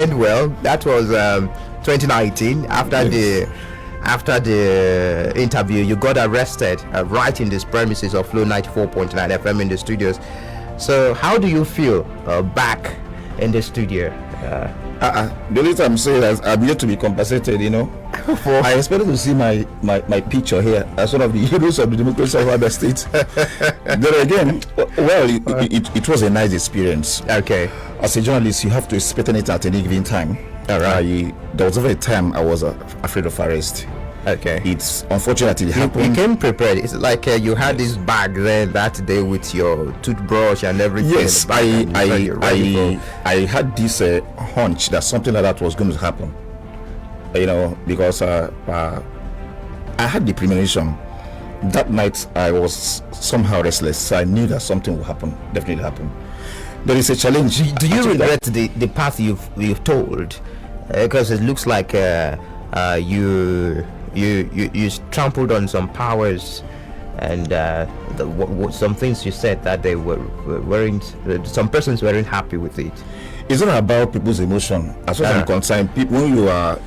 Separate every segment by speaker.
Speaker 1: Well, that was 2019. After the interview, you got arrested right in this premises of Flow 94.9 FM in the studios. So, how do you feel back in the studio?
Speaker 2: The only time I'm saying is I'm yet to be compensated, I expected to see my picture here as one of the heroes of the democracy of Abia State. Then again, it was a nice experience.
Speaker 1: Okay.
Speaker 2: As a journalist, you have to expect it at any given time.
Speaker 1: All right.
Speaker 2: There was a time I was afraid of arrest.
Speaker 1: Okay.
Speaker 2: It's unfortunately happened.
Speaker 1: You came prepared. It's like you had this bag then that day with your toothbrush and everything.
Speaker 2: Yes, I had this hunch that something like that was going to happen. Because I had the premonition. That night I was somehow restless. So I knew that something would happen. Definitely happen. There is a challenge.
Speaker 1: Do you regret the path you've told? Because it looks like you trampled on some powers, and some things you said that they weren't. Some persons weren't happy with it.
Speaker 2: It's not about people's emotion. As far as I'm concerned, when you are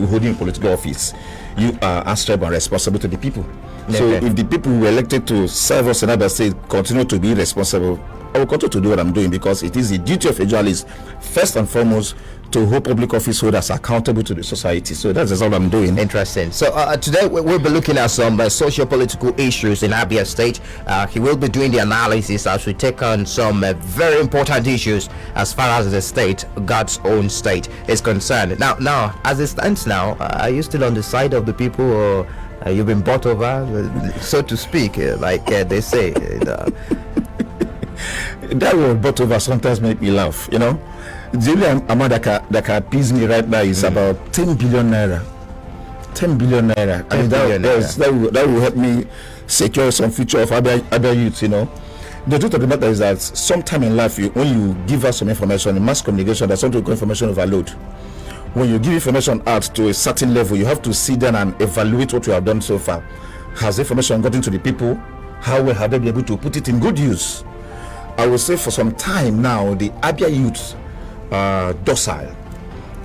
Speaker 2: holding political office, you are answerable and responsible to the people. Okay. So if the people who were elected to serve us in Abia State continue to be responsible, I will continue to do what I'm doing, because it is the duty of a journalist, first and foremost, to hold public office holders accountable to the society. So that's all I'm doing.
Speaker 1: Interesting. So today we'll be looking at some socio-political issues in Abia State. He will be doing the analysis as we take on some very important issues as far as the state, God's own state, is concerned. Now, as it stands now, are you still on the side of the people, or you've been bought over, so to speak, like they say?
Speaker 2: That word "bought over" sometimes make me laugh. The only amount that can appease me right now is about 10 billion naira. 10 billion naira. I mean, that will help me secure some future of other youth. The truth of the matter is that sometime in life, when you give us some information in mass communication, there's something called information overload. When you give information out to a certain level, you have to sit down and evaluate what you have done so far. Has information gotten to the people? How well have they been able to put it in good use? I will say for some time now, the Abia youths are docile.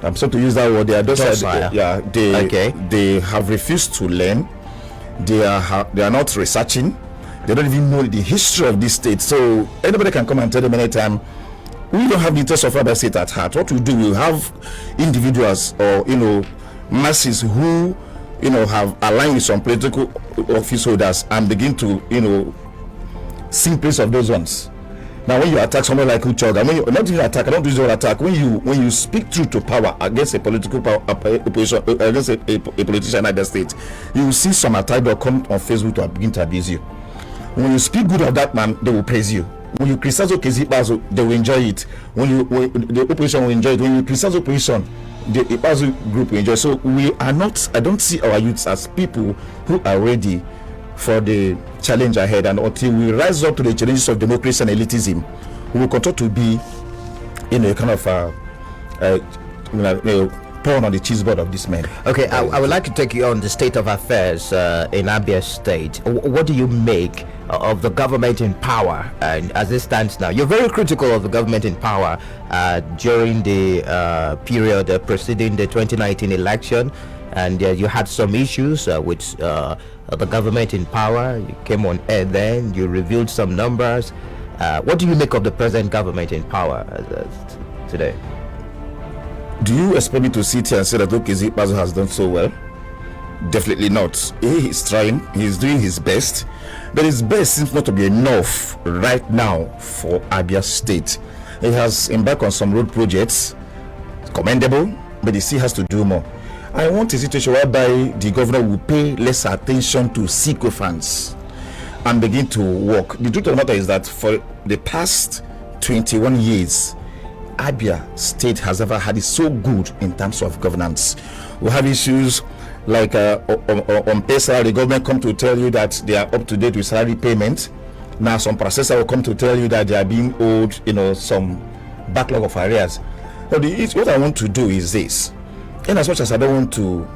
Speaker 2: I'm sorry to use that word. They are docile. They have refused to learn. They are not researching. They don't even know the history of this state. So anybody can come and tell them anytime, we don't have the interest of Abia State at heart. What we do, we have individuals or masses who have aligned with some political office holders and begin to sing praise of those ones. Now, when you attack someone like Uchoga, not even attack, I don't use the word attack. When you speak truth to power against a political opposition, against a politician in the state, you will see some attack that come on Facebook to begin to abuse you. When you speak good of that man, they will praise you. When you criticize Okezi, they will enjoy it. When the opposition will enjoy it. When you criticize opposition, the Ipazu group will enjoy. So I don't see our youths as people who are ready for the challenge ahead, and until we rise up to the challenges of democracy and elitism, we will continue to be a kind of pawn on the cheeseboard of this man.
Speaker 1: Okay, I would like to take you on the state of affairs in Abia State. What do you make of the government in power, and as it stands now? You're very critical of the government in power during the period preceding the 2019 election, and you had some issues with the government in power. You came on air then, you revealed some numbers. What do you make of the present government in power today?
Speaker 2: Do you expect me to sit here and say that Okezi Ikpeazu has done so well? Definitely not. He's trying, he's doing his best, but his best seems not to be enough right now for Abia State. He has embarked on some road projects, commendable, but he still has to do more. I want a situation whereby the governor will pay less attention to sycophants and begin to work. The truth of the matter is that for the past 21 years, Abia State has never had it so good in terms of governance. We have issues like on pay salary, the government come to tell you that they are up to date with salary payment. Now some processor will come to tell you that they are being owed some backlog of arrears. But what I want to do is this. In as much as I don't want to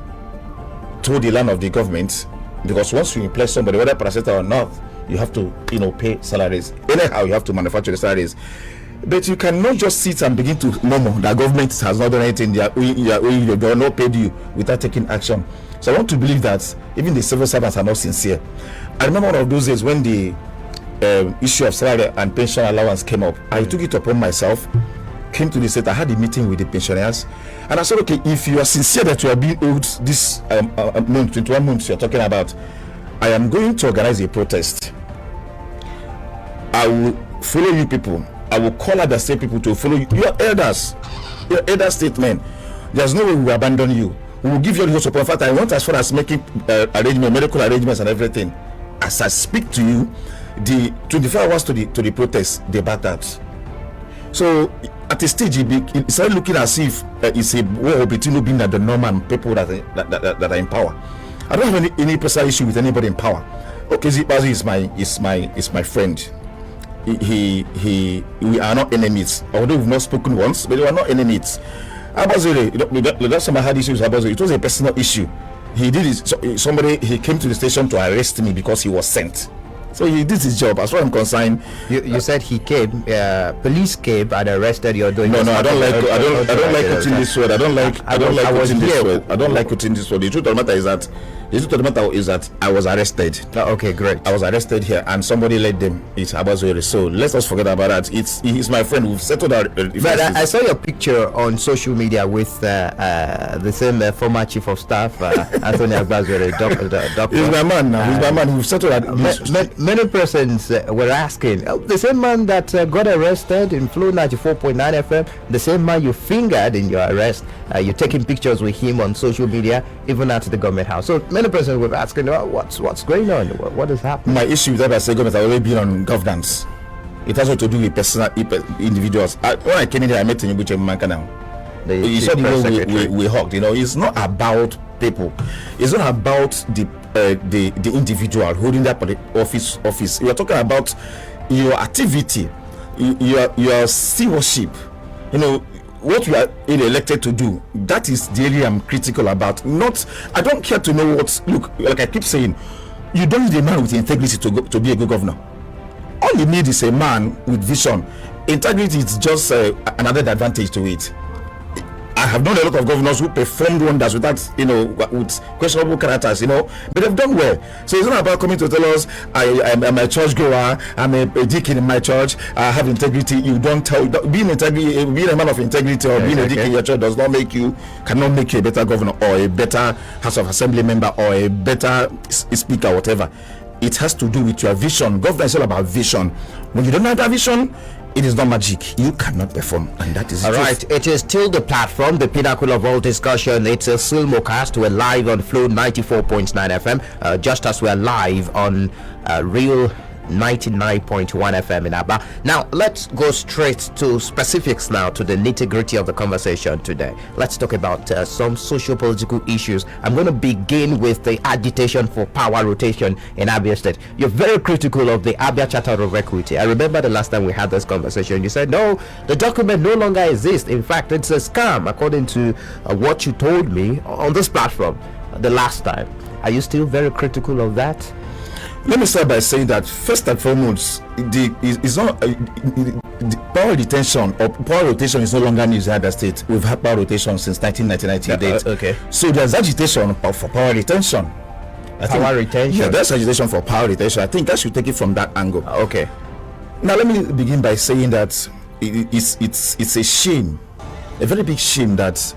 Speaker 2: toe the line of the government, because once you employ somebody, whether processor or not, you have to pay salaries. Anyhow, you have to manufacture the salaries. But you cannot just sit and begin to murmur that government has not done anything, they are not paid you without taking action. So I want to believe that even the civil servants are not sincere. I remember one of those days when the issue of salary and pension allowance came up. I took it upon myself, came to the state, I had a meeting with the pensioners, and I said, okay, if you are sincere that you are being owed this month, 21 months you're talking about, I am going to organize a protest. I will follow you people. I will call out the state people to follow you. Your elders, your elder statesmen. There's no way we will abandon you. We will give you all the support. In fact, I want as far as making medical arrangements and everything. As I speak to you, the 24 hours to the protest, they backed out. So at a stage, it started looking as if it's a war between Obi and the normal people that are in power. I don't have any personal issue with anybody in power. Okay, Zipazi is my friend. We are not enemies, although we've not spoken once, but we are not enemies. Abazure, the last time I had issues with Abazure, it was a personal issue. He did it. He came to the station to arrest me because he was sent. So he did his job. As far as I'm concerned,
Speaker 1: you said he came. Police came and arrested you.
Speaker 2: No, I don't like putting this word. I don't like putting this word. I don't like putting this word. The truth of the matter is that I was arrested.
Speaker 1: Oh, okay, great.
Speaker 2: I was arrested here, and somebody led them. It's Abazure. So let's not forget about that. He's my friend. We've settled our.
Speaker 1: But I saw your picture on social media with the same former chief of staff, Anthony Abazure, doctor.
Speaker 2: He's my man now. He's my man. We've settled our.
Speaker 1: Many persons were asking, the same man that got arrested in Flow 94.9 FM, the same man you fingered in your arrest, you're taking pictures with him on social media, even at the government house. So many persons were asking, what's going on? What is happening?
Speaker 2: My issue with that, I say government has already been on governance. It has to do with personal individuals. When I came in here, I met Tinubu Manka now. You saw the way we hugged. It's not about people. It's not about the individual holding that office. We are talking about your activity, your stewardship. What you are elected to do. That is the area I'm critical about. I don't care to know what. Look, like I keep saying, you don't need a man with integrity to be a good governor. All you need is a man with vision. Integrity is just another advantage to it. I have known a lot of governors who performed wonders with that, with questionable characters, but they've done well. So it's not about coming to tell us, I'm a church goer, I'm a deacon in my church, I have integrity. You don't tell. Being a man of integrity or being a deacon in your church cannot make you a better governor or a better House of Assembly member or a better speaker, whatever. It has to do with your vision. Government is all about vision. When you don't have that vision, it is not magic. You cannot perform, and that is
Speaker 1: all right. It is still the platform, the pinnacle of all discussion. It's a simulcast. We're live on Flow 94.9 FM, just as we're live on Real 99.1 FM in Aba. Now let's go straight to specifics now, to the nitty-gritty of the conversation today. Let's talk about some socio-political issues. I'm going to begin with the agitation for power rotation in Abia State. You're very critical of the Abia Charter of Equity. I remember the last time we had this conversation, you said no, the document no longer exists. In fact, it's a scam, according to what you told me on this platform the last time. Are you still very critical of that?
Speaker 2: Let me start by saying that first and foremost, the power retention or power rotation is no longer news in Abia State. We've had power rotation since 1998.
Speaker 1: Okay.
Speaker 2: So there's agitation for power retention.
Speaker 1: Yeah,
Speaker 2: there's agitation for power retention. I think I should take it from that angle.
Speaker 1: Okay.
Speaker 2: Now let me begin by saying that it's a shame, a very big shame that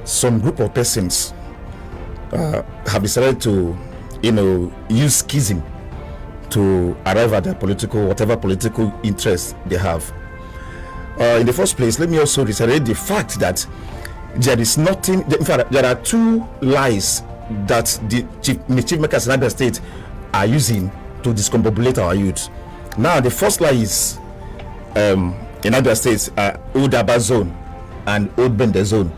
Speaker 2: some group of persons have decided to, use schism to arrive at their whatever political interest they have. In the first place, let me also reiterate the fact that there is nothing. In fact, there are two lies that the chief makers in Abia State are using to discombobulate our youth. Now, the first lie is in Abia State, Old Aba Zone and Old Bende Zone.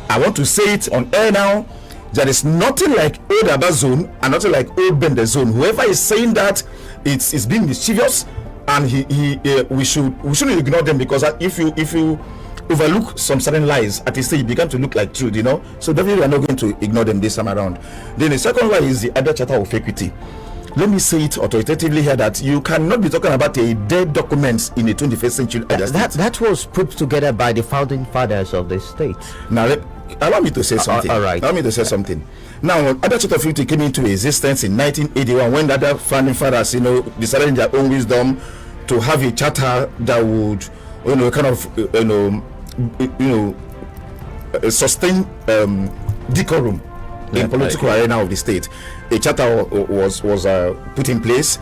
Speaker 2: I want to say it on air now. There is nothing like Old Aba Zone and nothing like Old Bende Zone. Whoever is saying that, it's being mischievous, and we shouldn't ignore them, because if you overlook some certain lies, at the stage it began to look like truth, So definitely we are not going to ignore them this time around. Then the second lie is the Abia Charter of Equity. let me say it authoritatively here, that you cannot be talking about a dead document in the 21st century.
Speaker 1: That was put together by the founding fathers of the state.
Speaker 2: Now, allow me to say something.
Speaker 1: All right.
Speaker 2: Allow me to say something. Now, Ada Charter of 50 came into existence in 1981 when the other founding fathers, decided in their own wisdom to have a charter that would, kind of, sustain decorum in political arena of the state. A charter was put in place,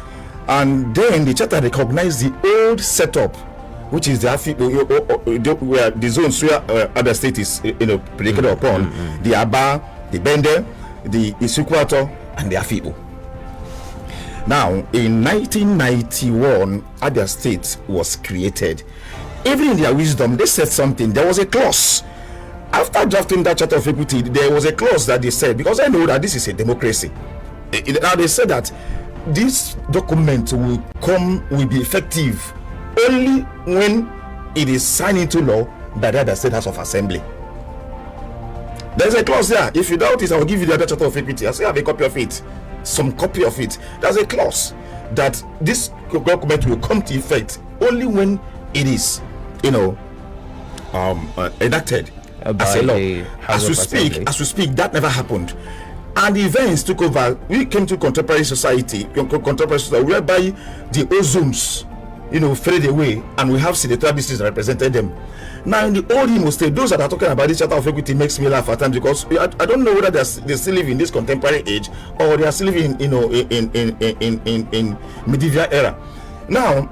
Speaker 2: and then the charter recognized the old setup, which is where the zones where other state is predicated upon, the Aba, the Bende, the Isukwato, and the Afibo. Now, in 1991, Abia State was created. Even in their wisdom, they said something. There was a clause. After drafting that Charter of Equity, there was a clause that they said, because I know that this is a democracy. Now they said that this document will be effective only when it is signed into law by the other State House of Assembly. There's a clause there. If you doubt it, I will give you the other Charter of Equity. I still have a copy of it. Some copy of it. There's a clause that this document will come to effect only when it is, enacted as a law. As we speak, that never happened. And the events took over. We came to contemporary society whereby the Ozums, faded away, and we have senatorial districts that represented them. Now, in the old Imo State, those that are talking about this Charter of Equity makes me laugh at times, because I don't know whether they still live in this contemporary age or they are still living in medieval era. Now,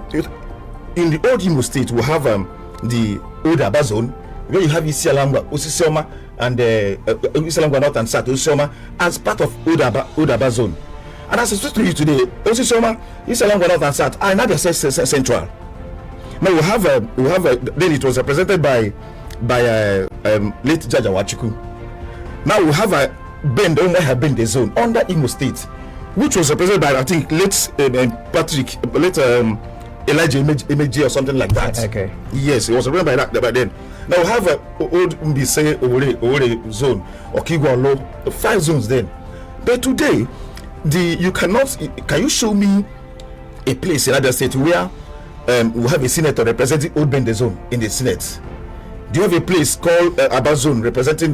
Speaker 2: in the old Imo State, we have the old Aba zone, where you have Isialangwa, Osisioma, and Isialangwa North and South Osisioma as part of old Aba zone. And as I speak to you today, Osisioma, Isialangwa North and South are not the central. Now we have then it was represented by late Judge Awachuku. Now we have a Bend the zone under Imo State, which was represented by, I think, late Elijah Imeji or something like that.
Speaker 1: Okay.
Speaker 2: Yes, it was represented by then. Now we have a old Mbise Owore zone, Okigwalo, 5 zones then. But today, can you show me a place in other state where we have a senator representing Old Bende zone in the Senate? Do you have a place called Aba zone being represented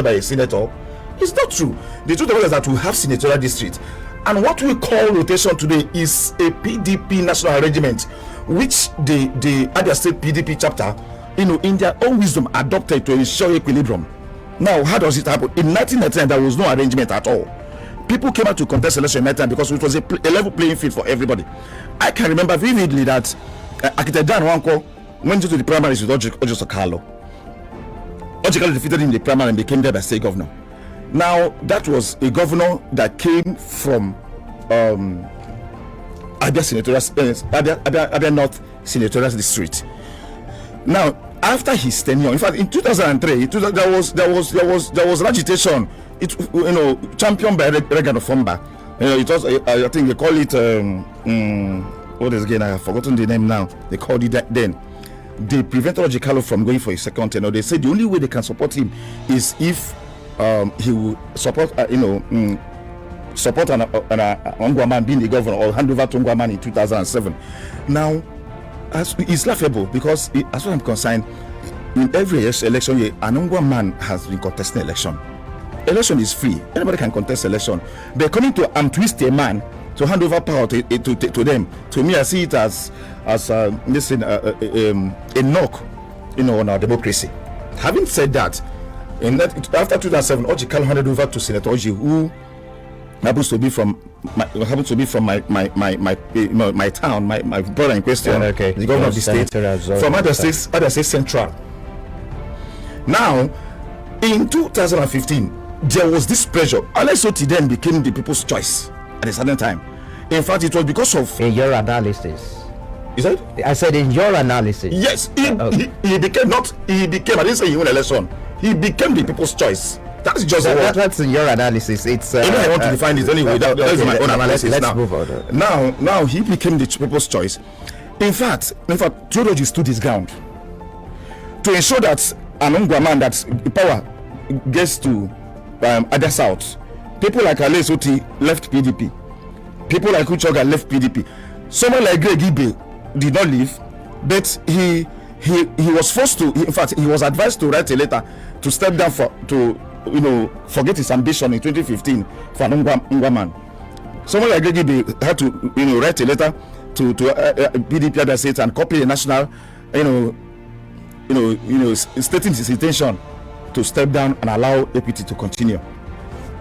Speaker 2: by a senator? It's not true. The truth of it is that we have senatorial districts, and what we call rotation today is a PDP national arrangement, which the Abia State PDP chapter, in their own wisdom, adopted to ensure equilibrium. Now, how does it happen? In 1999, there was no arrangement at all. People came out to contest election in that time because it was a level playing field for everybody. I can remember vividly that Architect Dan Wanko went into the primaries with Ojo Sokalo. Ojo Sokalo defeated him in the primary and became the state governor. Now, that was a governor that came from Abia North Senatorial District. Now, after his tenure, in fact, in 2003, there was agitation. Championed by Regan Ofomba. It was, I think they call it what is again? I have forgotten the name now. They called it that then. They prevented Ojikalo from going for a second tenure. They said the only way they can support him is if he will support support an Ongwaman being the governor, or hand over to Ongwaman in 2007. Now, it's laughable because, as far as I'm concerned, in every election year, an Ongwaman has been contesting election. Election is free. Anybody can contest election. They're coming to twist a man to hand over power to them. To me, I see it as a knock, on our democracy. Having said that, after 2007, Ojikalo handed over to Senator Oji, who happens to be from my town, my brother in question, the governor of the state, from Abia State Central. Now, in 2015, there was this pressure. Alesoti then became the people's choice at a certain time. In fact, it was because of...
Speaker 1: In your analysis.
Speaker 2: Is that?
Speaker 1: I said in your analysis.
Speaker 2: Yes, he became, I didn't say he won election. He became the people's choice. That's just
Speaker 1: that's in your analysis. It's
Speaker 2: I want to define it anyway. That's my own analysis.
Speaker 1: Let's move on.
Speaker 2: Now he became the people's choice. In fact, Theology stood his ground to ensure that an Ongwaman, that power gets to Abia South. People like Alesoti left PDP. People like Uchoga left PDP. Someone like Greg Ibe did not leave, but he was forced to. In fact, he was advised to write a letter to step down forget his ambition in 2015 for an Ngwaman. Someone like Greg Ibe had to write a letter to PDP Abia State and copy the national, stating his intention to step down and allow APT to continue.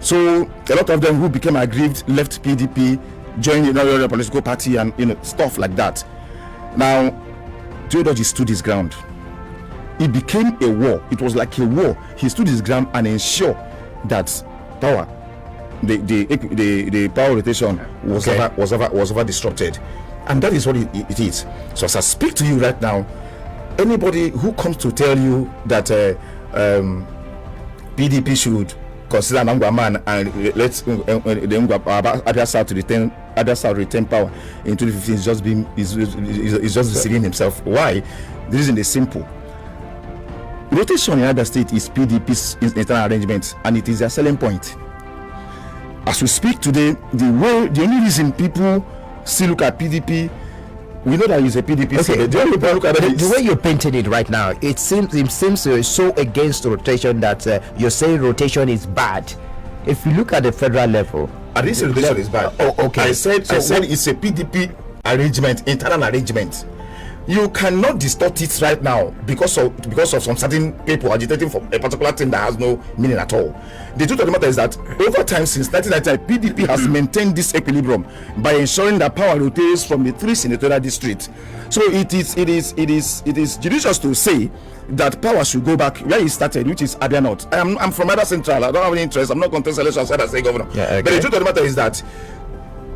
Speaker 2: So a lot of them who became aggrieved left PDP, joined another political party, and stuff like that. Now, Theodoji stood his ground. It became a war. It was like a war. He stood his ground and ensured that power, the power rotation was ever disrupted, and that is what it is. So as I speak to you right now, anybody who comes to tell you that PDP should consider Ngwaman and let Abia South retain power in 2015 is just deceiving himself. Why? The reason is simple. Rotation in Abia State is PDP's internal arrangement, and it is their selling point. As we speak today, the only reason people still look at PDP, we know that it's a PDP.
Speaker 1: Okay, the way you're painting it right now, it seems so against rotation that you're saying rotation is bad. If you look at the federal level,
Speaker 2: I didn't say rotation is bad.
Speaker 1: Oh, okay.
Speaker 2: I said it's a PDP arrangement, internal arrangement. You cannot distort it right now because of some certain people agitating for a particular thing that has no meaning at all. The truth of the matter is that over time, since 1999, PDP has maintained this equilibrium by ensuring that power rotates from the 3 senatorial districts. So it is judicious to say that power should go back where it started, which is Abia North. I'm from Abia Central. I don't have any interest. I'm not contesting elections as a governor.
Speaker 1: Yeah, okay.
Speaker 2: But the truth of the matter is that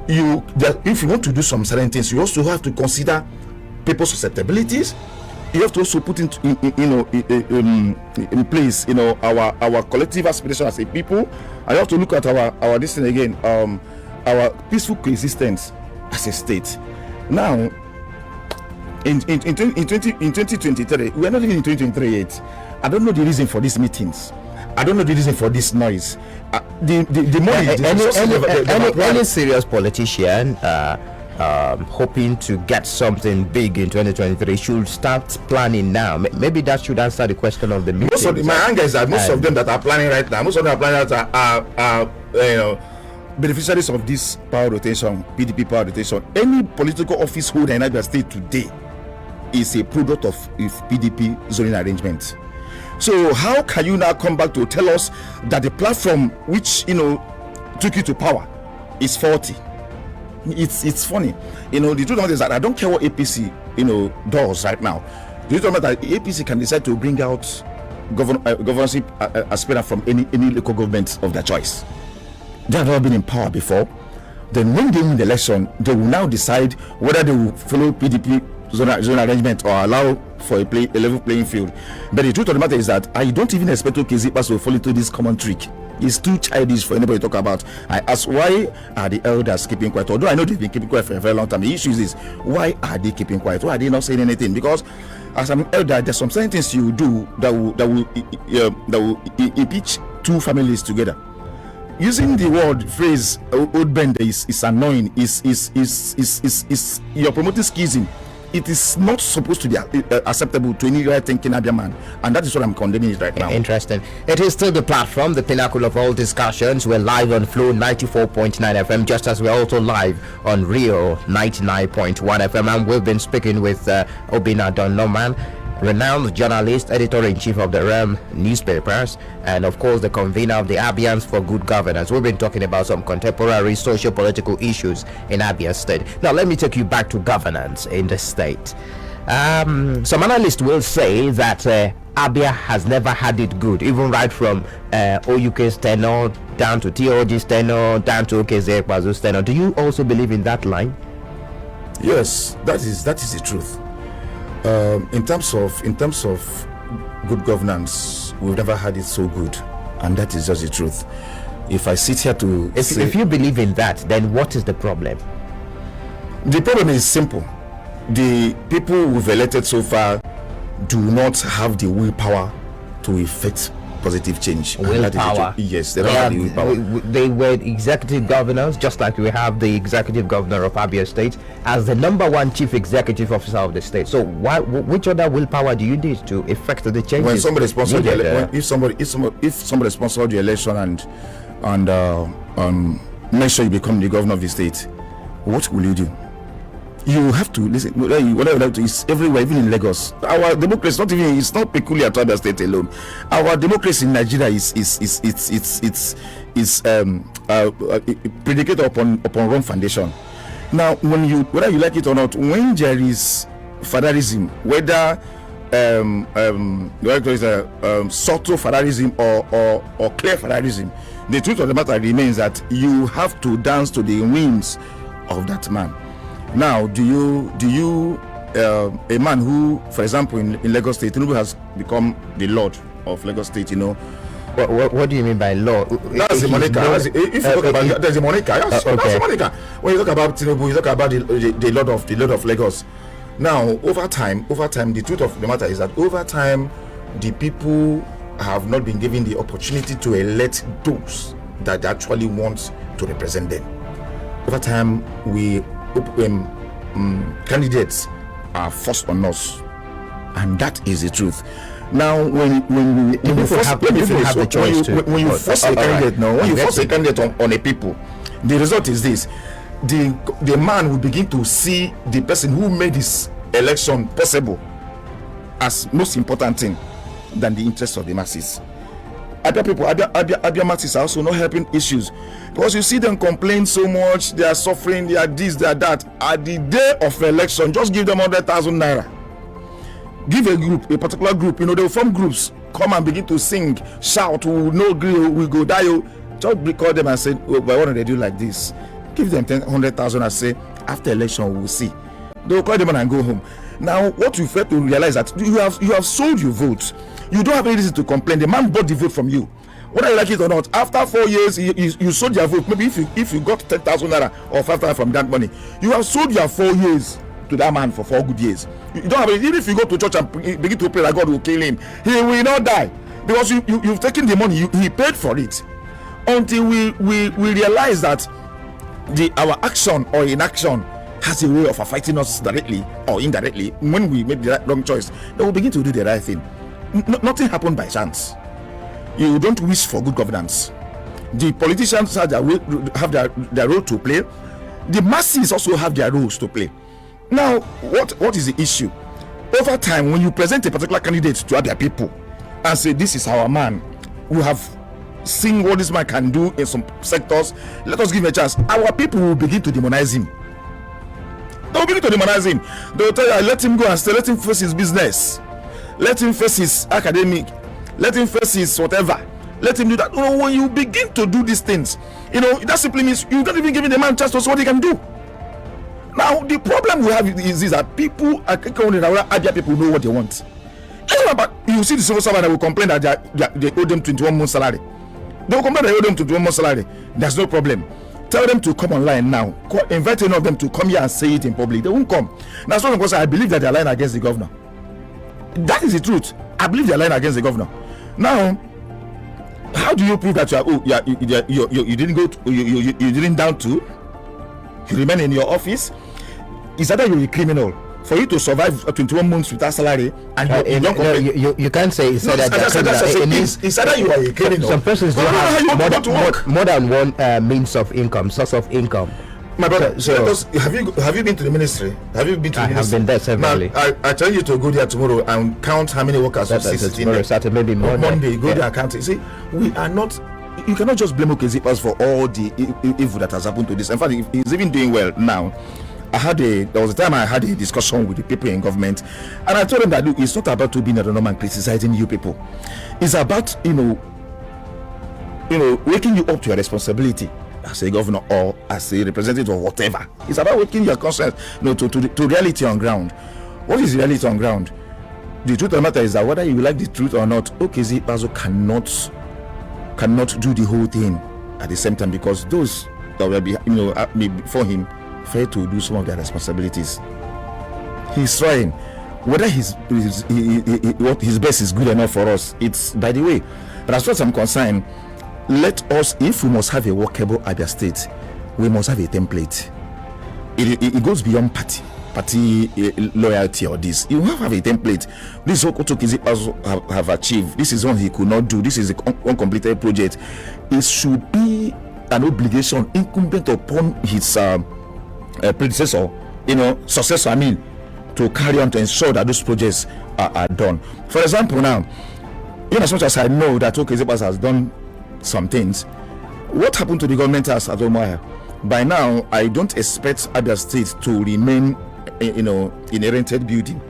Speaker 2: if you want to do some certain things, you also have to consider people's susceptibilities. You have to also put in place our collective aspiration as a people. I have to look at our this thing again, our peaceful coexistence as a state. Now in 2023, we are not even in 2023 yet. I don't know the reason for these meetings. I don't know the reason for this noise.
Speaker 1: Any serious politician hoping to get something big in 2023 should start planning now. Maybe that should answer the question of the meeting.
Speaker 2: My anger is that most of them that are planning right now, are beneficiaries of this power rotation, PDP power rotation. Any political office holder in Abia State today is a product of PDP zoning arrangement. So how can you now come back to tell us that the platform which took you to power is faulty? It's funny. The truth of the matter is that I don't care what APC does right now. The truth of the matter is that APC can decide to bring out governorship aspirant from any local government of their choice. They have never been in power before. Then when they win the election, they will now decide whether they will follow PDP zone arrangement or allow for a level playing field. But the truth of the matter is that I don't even expect Okezipas to fall into this common trick. It's too childish for anybody to talk about. I ask, why are the elders keeping quiet? Although I know they've been keeping quiet for a very long time. The issue is, why are they keeping quiet? Why are they not saying anything? Because as an elder, there's some certain things you do that will impeach two families together. Using the phrase "old bend" is annoying. Is you're promoting schism. It is not supposed to be acceptable to any right-thinking Abia man, and that is what I'm condemning right now.
Speaker 1: Interesting. It is still the platform, the pinnacle of all discussions. We're live on Flow 94.9 FM, just as we're also live on Rio 99.1 FM, and we've been speaking with Obinna Don Norman, renowned journalist, editor-in-chief of the Realm newspapers, and of course the convener of the Abians for Good Governance. We've been talking about some contemporary socio-political issues in Abia State. Now let me take you back to governance in the state. Some analysts will say that Abia has never had it good, even right from OUK's tenure down to TOG's tenure down to Okezie-Ikpeazu's tenure. Do you also believe in that line?
Speaker 2: Yes, that is the truth. In terms of good governance, we've never had it so good, and that is just the truth. If I sit here to
Speaker 1: if you believe in that, then what is the problem?
Speaker 2: The problem is simple. The people we've elected so far do not have the willpower to effect positive change.
Speaker 1: Willpower.
Speaker 2: Yes, they don't have the willpower.
Speaker 1: They were executive governors, just like we have the executive governor of Abia State as the #1 chief executive officer of the state. So which other willpower do you need to effect the changes?
Speaker 2: When somebody sponsors if somebody sponsors the election and make sure you become the governor of the state, what will you do? You have to listen. Whatever is everywhere, even in Lagos. Our democracy it's not peculiar to Abia State alone. Our democracy in Nigeria is predicated upon wrong foundation. Now, whether you like it or not, when there is fatherism, whether subtle fatherism or clear fatherism, the truth of the matter remains that you have to dance to the whims of that man. Now, do you a man who, for example, in Lagos State, Tinubu has become the Lord of Lagos State,
Speaker 1: What do you mean by law?
Speaker 2: That's the moniker. If you talk about there's a moniker. That's the moniker. When you talk about Tinubu, you talk about the Lord of Lagos. Now, over time, the truth of the matter is that over time, the people have not been given the opportunity to elect those that actually want to represent them. Over time, candidates are forced on us, and that is the truth. Now, when you force a candidate on a people, the result is this: the man will begin to see the person who made this election possible as most important thing than the interest of the masses. Abia masses are also not helping issues, because you see them complain so much, they are suffering, they are this, they are that. At the day of election, just give them 100,000 naira. Give a particular group, they will form groups, come and begin to sing, shout, we go die. Just record them and say, why don't they do like this? Give them 100,000 and say, after election we'll see. They will call them and go home. Now, what you fail to realize that you have sold your vote. You don't have any reason to complain. The man bought the vote from you, whether you like it or not. After 4 years, you sold your vote. Maybe if you got 10,000 naira or 5,000 from that money, you have sold your 4 years to that man for 4 good years. You don't have even if you go to church and begin to pray that God will kill him, he will not die, because you've taken the money. He paid for it. Until we realize that our action or inaction has a way of affecting us directly or indirectly. When we make the wrong choice, then we'll begin to do the right thing. Nothing happened by chance. You don't wish for good governance. The politicians have their role to play. The masses also have their roles to play. Now, what is the issue? Over time, when you present a particular candidate to other people and say, this is our man, we have seen what this man can do in some sectors, let us give him a chance, our people will begin to demonize him. They will begin to demonize him. They will tell you, let him go and stay, let him face his business, let him face his academic, let him face his whatever, let him do that. When you begin to do these things, that simply means you don't even give the man a chance to see what he can do. Now, the problem we have is that people Abia people know what they want. You see the civil servant that will complain that they owe them 21 months salary. They will complain that they owe them 21 months salary. There's no problem. Tell them to come online now. Invite any of them to come here and say it in public. They won't come. Now, so because I believe that they are lying against the governor. That is the truth. I believe they are lying against the governor. Now, how do you prove that you didn't go to, you didn't down to? You remain in your office. Is either you're a criminal for you to survive 21 months without salary and you don't complain.
Speaker 1: You can't say it's
Speaker 2: either you are a criminal.
Speaker 1: Some persons don't have more than one means of income, source of income.
Speaker 2: My brother, have you been to the ministry? Have you been to the ministry? I have
Speaker 1: been there severally.
Speaker 2: I tell you to go there tomorrow and count how many workers are
Speaker 1: tomorrow, Saturday, maybe
Speaker 2: Monday. Go there and count it. See, we are not. You cannot just blame Okezipas for all the evil that has happened to this. In fact, he's even doing well now. There was a time I had a discussion with the people in government, and I told them that look, it's not about to be a normal criticizing you people. It's about waking you up to your responsibility as a governor or as a representative or whatever. It's about waking your conscience to reality on ground. What is reality on ground? The truth of the matter is that whether you like the truth or not, Okezipas cannot do the whole thing at the same time, because those that will be before him failed to do some of their responsibilities. He's trying. whether what his best is good enough for us, it's by the way. But as far as I'm concerned, let us, if we must have a workable Abia State, we must have a template. It goes beyond party loyalty or this. You have a template. This is what Oto Kizipa have achieved. This is one he could not do. This is an uncompleted project. It should be an obligation incumbent upon his predecessor, successor, to carry on to ensure that those projects are done. For example, now, as much as I know that Oto Kizipa has done some things, what happened to the government house at Umuahia? By now, I don't expect Abia State to remain, in a rented building.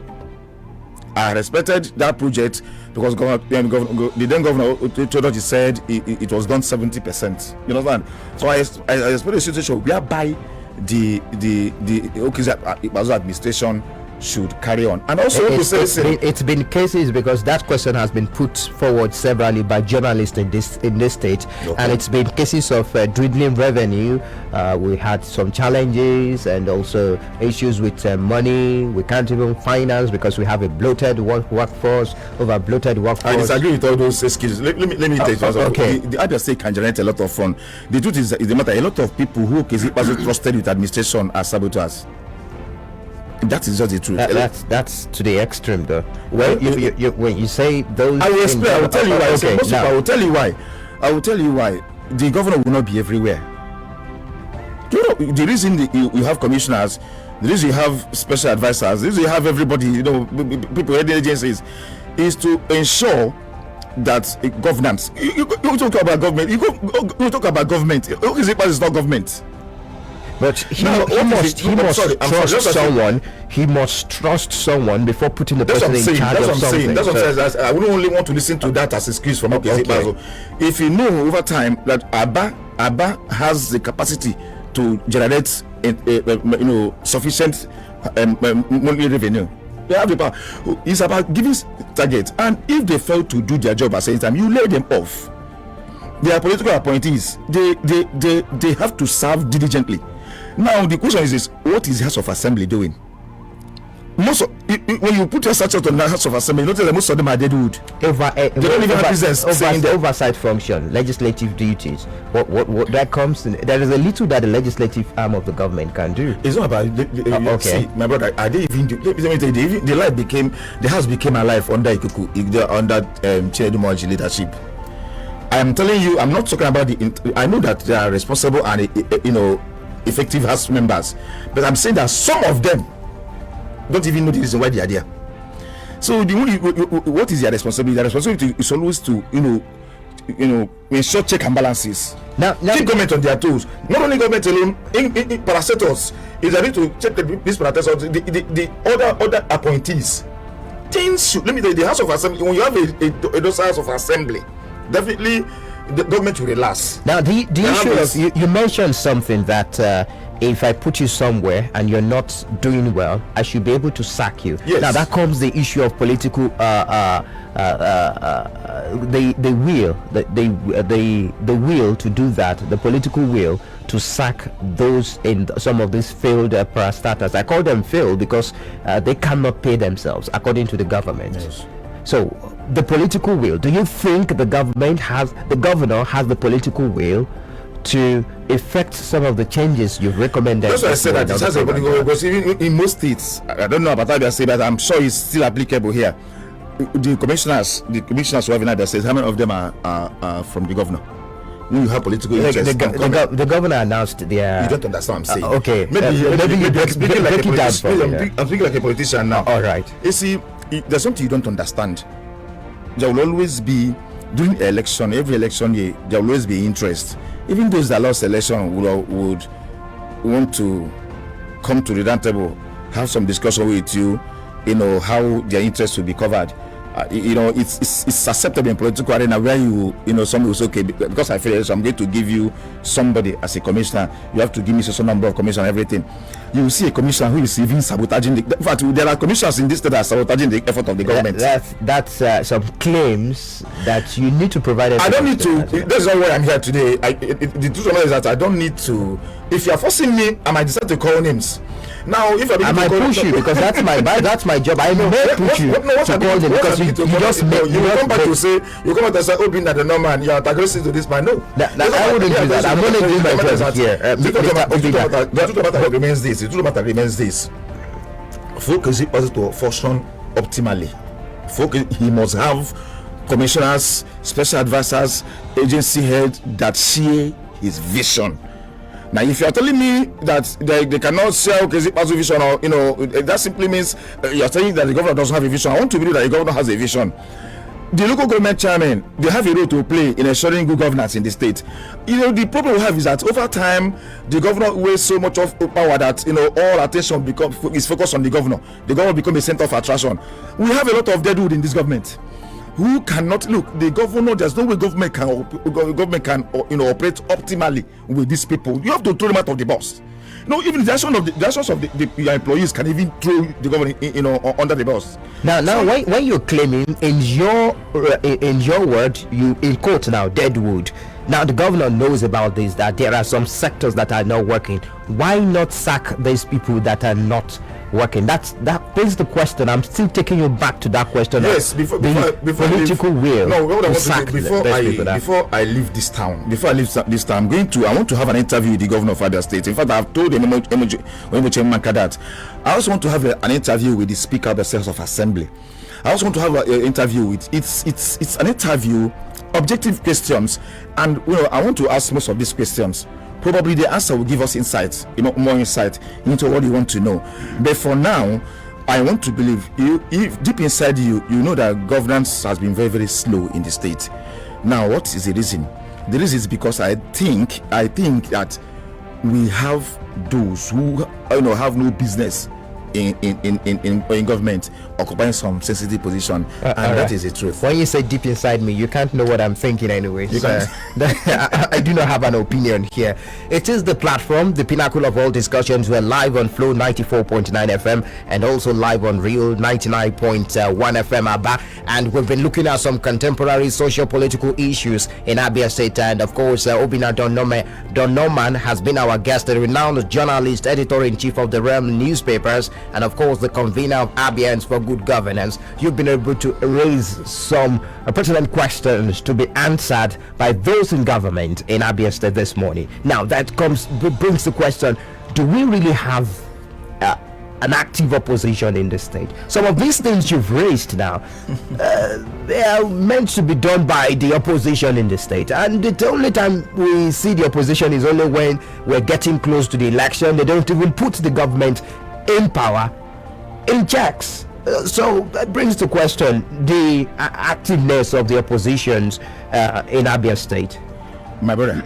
Speaker 2: I respected that project because the then governor Chodoji said it was done 70%. You know, so I expect a situation whereby the Okizia administration should carry on. And also
Speaker 1: it's been cases, because that question has been put forward severally by journalists in this state, okay. And it's been cases of dwindling revenue. We had some challenges and also issues with money. We can't even finance because we have a bloated workforce. I disagree with all those excuses. Let me tell you. Okay. The Abia State can generate a lot of fun. The truth is the matter. A lot of people who trusted with administration are saboteurs. That is just the truth. That's to the extreme, though. Well, when you say those, I will explain. I will tell you why. Okay, I will tell you why. I will tell you why. The governor will not be everywhere. The reason you have commissioners, the reason you have special advisors, the reason you have everybody, people heading agencies, is to ensure that governance. You talk about government. You talk about government. Okizikpa is not government. But he must trust someone before putting the person in charge of something. That's what I'm saying. I wouldn't only want to listen to that as an excuse from Okizikpa. Okay. If you know over time that Aba has the capacity to generate sufficient monthly revenue, they have the power. It's about giving targets, and if they fail to do their job at the same time, you lay them off. They are political appointees. They have to serve diligently. Now the question is this: what is the House of Assembly doing? When you put your statute on the House of Assembly, notice that most of them are deadwood. They don't even have business saying the oversight function, legislative duties. What that comes in, there is a little that the legislative arm of the government can do. It's not about okay. See, my brother, are they even? Let me tell you, the house became alive under Ikuku, under Chinedu Moji leadership. I am telling you, I'm not talking about I know that they are responsible and effective House members, but I'm saying that some of them don't even know the reason why they are there. So what is their responsibility? Their responsibility is always to ensure check and balances. Now keep government on their toes. Not only government alone, in parastators is ready to check these parastators, the other appointees. Things should, let me tell you, the House of Assembly, when you have a House of Assembly, definitely the government will relax. Now the issue of you mentioned something that if I put you somewhere and you're not doing well, I should be able to sack you. Yes. Now that comes the issue of political the will to do that, the political will to sack those in some of these failed parastatals. I call them failed because they cannot pay themselves according to the government. Yes. So the political will, do you think the governor has the political will to effect some of the changes you've recommended? That's why I said that it has a political will, because even in most states, I don't know about Abia State, but I'm sure it's still applicable here. The commissioners who have in Abia State, how many of them are from the governor? You have political interest. The governor announced their. You don't understand what I'm saying. Okay, maybe you break it down for me. I'm speaking like a politician now. All right. You see, there's something you don't understand. There will always be, during election, every election year, there will always be interest. Even those that lost election would want to come to the round table, have some discussion with you, how their interest will be covered. It's acceptable in political arena where somebody will say, okay, because I feel this, I'm going to give you somebody as a commissioner. You have to give me some number of commissioners and everything. You will see a commissioner who is even sabotaging in fact, there are commissioners in this state that are sabotaging the effort of the government. That's some claims that you need to provide. I don't need to. That's not why I'm here today. The truth of it is that I don't need to. If you are forcing me, I might decide to call names.
Speaker 2: Now, if
Speaker 1: I might push you because that's my job. I may push you to call them because you just make
Speaker 2: you come back to say Obin that the Norman, you are aggressive to this man. No,
Speaker 1: I wouldn't do that. I'm only doing my job here.
Speaker 2: The truth matter remains this. The truth matter remains this. Focus is to function optimally. Focus, he must have commissioners, special advisors, agency heads that share his vision. Now, if you are telling me that they cannot share Okezi vision, or that simply means you are saying that the governor doesn't have a vision. I want to believe that the governor has a vision. The local government chairman, they have a role to play in ensuring good governance in the state. The problem we have is that over time, the governor wastes so much of power that all attention is focused on the governor. The governor becomes a center of attraction. We have a lot of deadwood in this government who cannot look. The governor, there's no way government can operate optimally with these people. You have to throw them out of the bus. Even the actions of your employees can even throw the government under the bus.
Speaker 1: Now when you're claiming in your word, you in quote now deadwood. Now the governor knows about this, that there are some sectors that are not working. Why not sack these people that are not working? That brings the question. I'm still taking you back to that question.
Speaker 2: Yes, before
Speaker 1: political will.
Speaker 2: No, what I want to do before I leave this town, I want to have an interview with the governor of Abia State. In fact, I've told Emuche that I also want to have an interview with the Speaker of the House of Assembly. I also want to have an interview with it's an interview, objective questions, and I want to ask most of these questions. Probably the answer will give us insights, more insight into what you want to know. But for now, I want to believe if deep inside you know that governance has been very, very slow in the state. Now, what is the reason? The reason is because I think that we have those who have no business in government occupying some sensitive position, and that is the truth.
Speaker 1: When you say deep inside me, you can't know what I'm thinking anyway. I do not have an opinion here. It is the platform, the pinnacle of all discussions. We're live on Flow 94.9 FM and also live on Real 99.1 FM Aba, and we've been looking at some contemporary socio-political issues in Abia State, and of course Obinna Don Norman has been our guest, a renowned journalist, editor-in-chief of the Realm newspapers, and of course the convener of Abians for Good Governance. You've been able to raise some pertinent questions to be answered by those in government in Abia State this morning. Now that brings the question, do we really have an active opposition in the state? Some of these things you've raised now, they are meant to be done by the opposition in the state, and the only time we see the opposition is only when we're getting close to the election. They don't even put the government in power in checks. So that brings the question, the activeness of the oppositions in Abia State.
Speaker 2: My brother,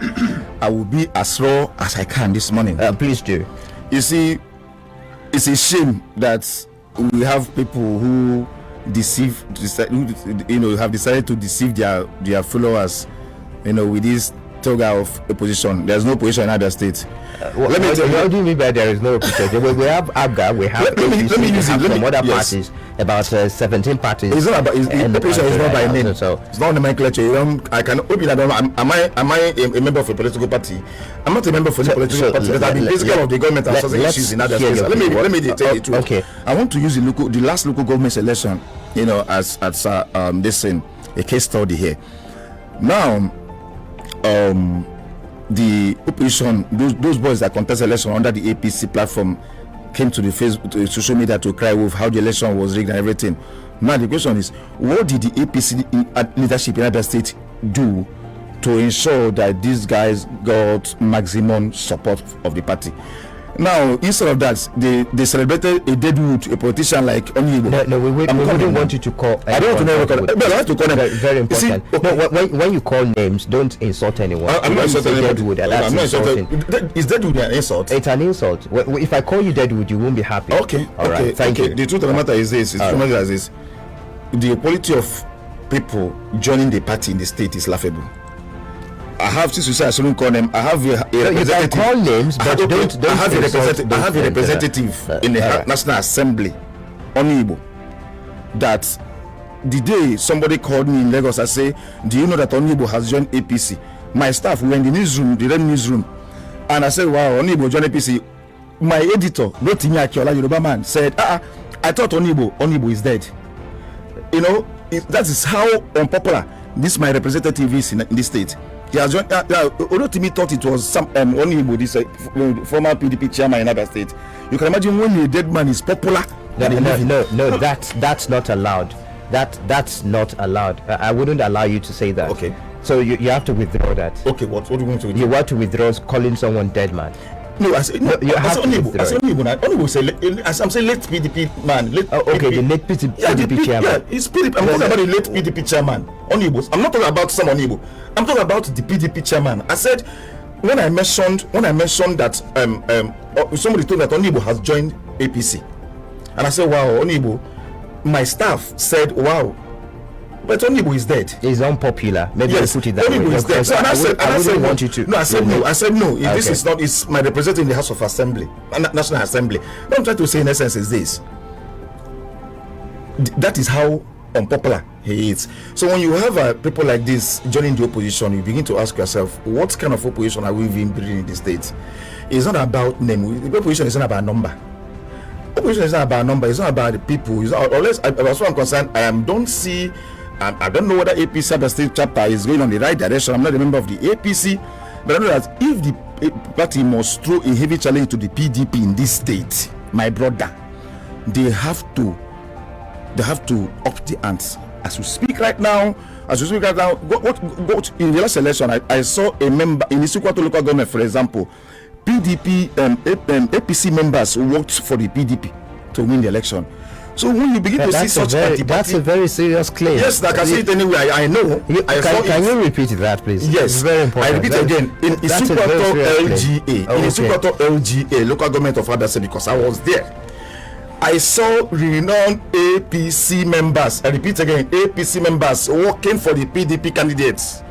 Speaker 2: I will be as raw as I can this morning.
Speaker 1: Please do.
Speaker 2: You see, it's a shame that we have people who have decided to deceive their followers, with this toga of opposition. There's no opposition in Abia State.
Speaker 1: Let me tell you. What do you mean by there is no opposition? We have ABGA, we have some other parties, about 17 parties.
Speaker 2: It's not about opposition is not by name. So it's not nomenclature. I can open. Am I a member of a political party? I'm not a member of a political party. But I've been critical of the government and social issues in Abia State. Let me tell you the truth. Okay. I want to use the last local government election, as this thing, a case study here. Now, the opposition, those boys that contest election under the APC platform, came to the Facebook, to social media to cry wolf how the election was rigged and everything. Now the question is, what did the APC leadership in Abia State do to ensure that these guys got maximum support of the party? Now, instead of that, they celebrated a deadwood, a politician like Onyibo.
Speaker 1: No, we wouldn't want you to call.
Speaker 2: I don't want to know. But I have to call them.
Speaker 1: Very important. See, when you call names, don't insult anyone.
Speaker 2: I'm not insulting
Speaker 1: deadwood.
Speaker 2: I'm not insulting. Is deadwood an insult?
Speaker 1: It's an insult. If I call you deadwood, you won't be happy.
Speaker 2: Okay.
Speaker 1: All right. Thank you.
Speaker 2: The truth of the matter is this. The quality of people joining the party in the state is laughable. I have, since you say I shouldn't call them, I have a representative. You can
Speaker 1: call names, but don't.
Speaker 2: I have a representative in the National Assembly, Onyibo, that the day somebody called me in Lagos, I say, do you know that Onyibo has joined APC? My staff were in the newsroom, the newsroom, and I said, wow, Onyibo joined APC. my editor, Rotimi Akiola, Yoruba man, said, I thought Onibo is dead. You know, that is how unpopular this my representative is in this state. He has joined. Rotimi thought it was some Onibo, this former PDP chairman in Abia State. You can imagine when a dead man is popular.
Speaker 1: No, that's not allowed. That's not allowed. I wouldn't allow you to say that.
Speaker 2: Okay.
Speaker 1: So you have to withdraw that.
Speaker 2: Okay, what do you want to do?
Speaker 1: You want to withdraw calling someone dead man.
Speaker 2: No, I say no.
Speaker 1: You have to withdraw.
Speaker 2: Onibo say, as I'm saying, late PDP man.
Speaker 1: Okay, the late PDP chairman.
Speaker 2: Yeah, it's PDP. I'm talking about the late PDP chairman. Onibo. I'm not talking about some Onibo. I'm talking about the PDP chairman. I said when I mentioned that somebody told that Onibo has joined APC, and I said, wow, Onibo. My staff said, wow, but Onibo is dead.
Speaker 1: He's unpopular. Maybe
Speaker 2: yes,
Speaker 1: I put it that
Speaker 2: Onibo
Speaker 1: way.
Speaker 2: is dead. So I said,
Speaker 1: want you to.
Speaker 2: No, I said no. I said no.
Speaker 1: Okay.
Speaker 2: This is not. It's my representative in the House of Assembly, National Assembly. What I'm trying to say in essence is this. That is how unpopular he is. So when you have people like this joining the opposition, you begin to ask yourself, what kind of opposition are we even building in the state? It's not about name. The opposition is not about number. Opposition is not about number. It's not about the people. It's not, unless, as far as I'm concerned, I don't know whether APC Abia State chapter is going on the right direction. I'm not a member of the APC, but I know that if the party must throw a heavy challenge to the PDP in this state, my brother, they have to up the ants. As we speak right now, go in the last election, I saw a member in Isukwato local government, for example. PDP APC members worked for the PDP to win the election. So when you begin to see such antipathy,
Speaker 1: that's a very serious claim.
Speaker 2: Yes, I can say it anyway. I know.
Speaker 1: Can you repeat that, please?
Speaker 2: Yes,
Speaker 1: it's very important.
Speaker 2: I repeat again. In Isukwato LGA, local government of Abia State, because I was there. I saw renowned APC members. I repeat again, APC members working for the PDP candidates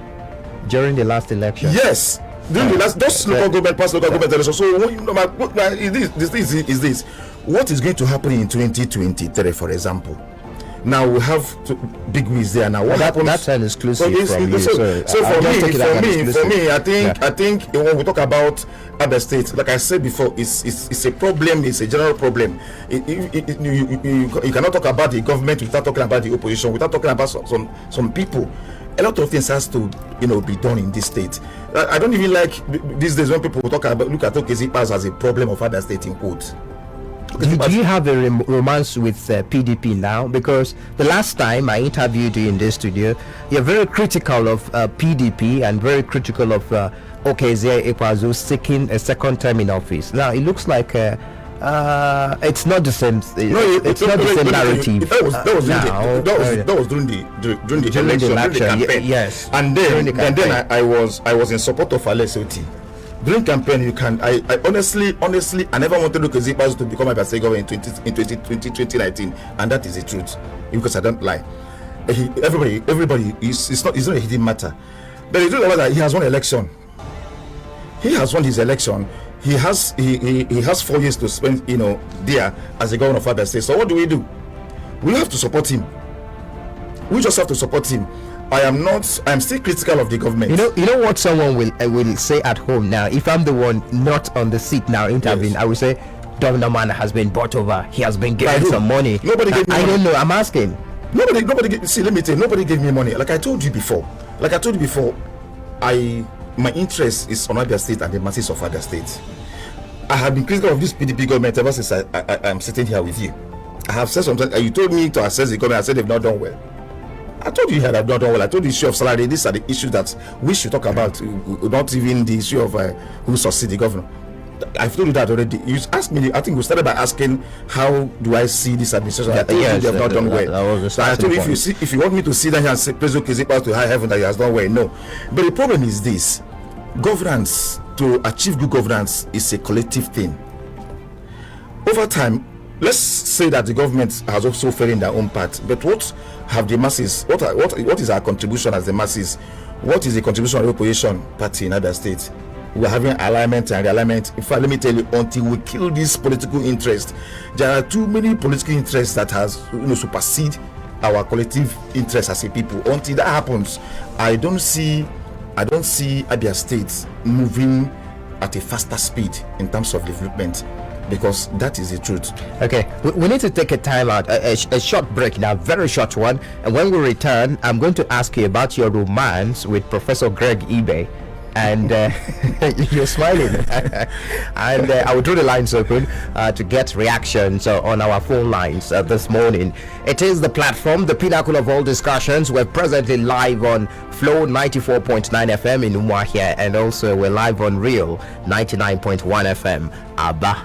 Speaker 1: during the last election.
Speaker 2: Yes. During the last, those local government, past local government elections. So, this what is going to happen in 2023, for example? Now we have big wins there. Now what happens?
Speaker 1: That's an exclusive from you.
Speaker 2: So for me, I think when we talk about other states, like I said before, it's a problem. It's a general problem. You cannot talk about the government without talking about the opposition, without talking about some people. A lot of things has to be done in this state. I don't even like these days when people look at Okezi-Ikpeazu as a problem of other state in quotes.
Speaker 1: Do you have a romance with PDP now? Because the last time I interviewed you in this studio, you're very critical of PDP and very critical of Okezi-Ikpeazu seeking a second term in office. Now it looks like it's not the same. It's not the same narrative.
Speaker 2: That was during the election, during the campaign.
Speaker 1: Yes,
Speaker 2: and then I was in support of Alessio. During campaign, I honestly, I never wanted Okezi-Ikpeazu to become a governor in 2019, and that is the truth, because I don't lie. Everybody, it's not a hidden matter. But the truth is that he has won election. He has won his election. He has 4 years to spend, there as a governor of Abia State. So what do? We have to support him. We just have to support him. I'm still critical of the government.
Speaker 1: You know what someone will say at home now. If I'm the one not on the seat now interviewing, yes. I will say, Governor Man has been bought over. He has been given some money.
Speaker 2: Nobody gave me money.
Speaker 1: I don't know. I'm asking.
Speaker 2: Nobody. Let me tell you. Nobody gave me money. Like I told you before. My interest is on Abia State and the masses of Abia State. I have been critical of this PDP government ever since I'm sitting here with you. I have said something. You told me to assess the government. I said they've not done well. I told you had not done well. I told the issue of salary. These are the issues that we should talk about. Not even the issue of who succeed the governor. I've told you that already. You asked me. I think we started by asking how do I see this administration. I think they have not done well. So I told you if you want me to sit down here and say praise Okezi-Ikpeazu to high heaven that he has done well, no. But the problem is this: governance, to achieve good governance, is a collective thing. Over time, let's say that the government has also failed in their own part. But what have the masses? What is our contribution as the masses? What is the contribution of the opposition party in other states? We are having alignment and realignment. In fact, let me tell you, until we kill this political interest, there are too many political interests that has supersede our collective interest as a people. Until that happens, I don't see Abia State moving at a faster speed in terms of development. because that is the truth.
Speaker 1: Okay, we need to take a time out, a short break now, very short one. And when we return, I'm going to ask you about your romance with Professor Greg Ibe. And you're smiling. And I will draw the lines open to get reactions on our phone lines this morning. It is the platform, the pinnacle of all discussions. We're presently live on Flow 94.9 FM in Umuahia, and also we're live on Real 99.1 FM, Aba.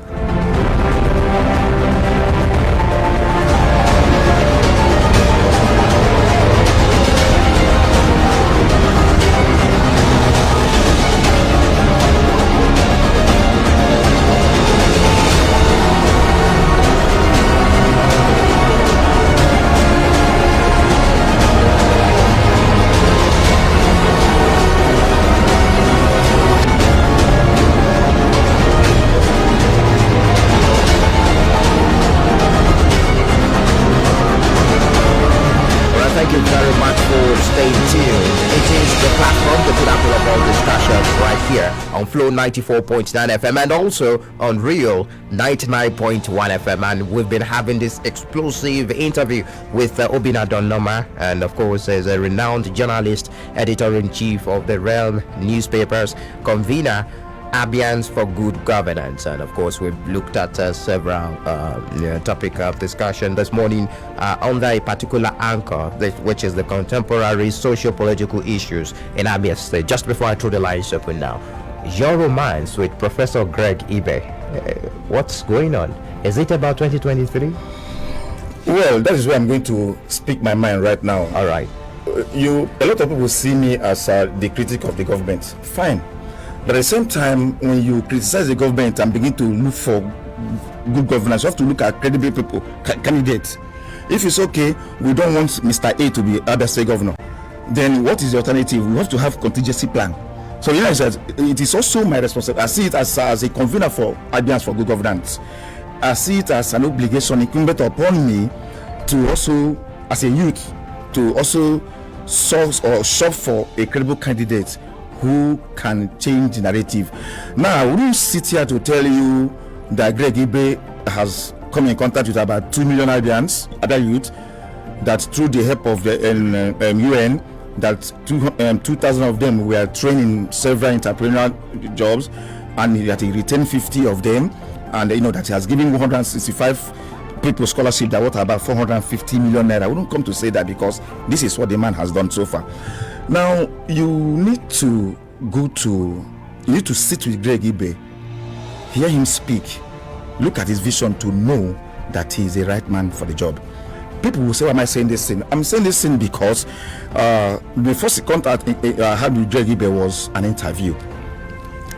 Speaker 1: On Flow 94.9 FM and also on Real 99.1 FM, and we've been having this explosive interview with Obinna Donoma, and of course is a renowned journalist, editor-in-chief of the Realm newspapers, convener Abians for Good Governance. And of course we've looked at several topic of discussion this morning under a particular anchor, which is the contemporary socio-political issues in Abia State. Just before I throw the lines open now, your romance with Professor Greg Ibe, what's going on? Is it about 2023?
Speaker 2: Well, that is where I'm going to speak my mind right now.
Speaker 1: All right.
Speaker 2: A lot of people see me as the critic of the government. Fine. But at the same time, when you criticize the government and begin to look for good governance, you have to look at credible people, candidates. If it's okay, we don't want Mr. A to be Abia State governor, then what is the alternative? We have to have contingency plan. So it is also my responsibility. I see it as a convener for Abians for Good Governance. I see it as an obligation incumbent upon me to also, as a youth, to also source or shop for a credible candidate who can change the narrative. Now, I wouldn't sit here to tell you that Greg Ibe has come in contact with about 2 million Abians, other youth, that through the help of the UN, that 2,000 of them were trained in several entrepreneurial jobs, and that he retained 50 of them, and that he has given 165 people scholarship that worth about 450 million naira. I wouldn't come to say that because this is what the man has done so far. Now you need to sit with Greg Ibe, hear him speak, look at his vision to know that he is the right man for the job. People will say, why am I saying this thing? I'm saying this thing because the first contact I had with Greg Ibe was an interview.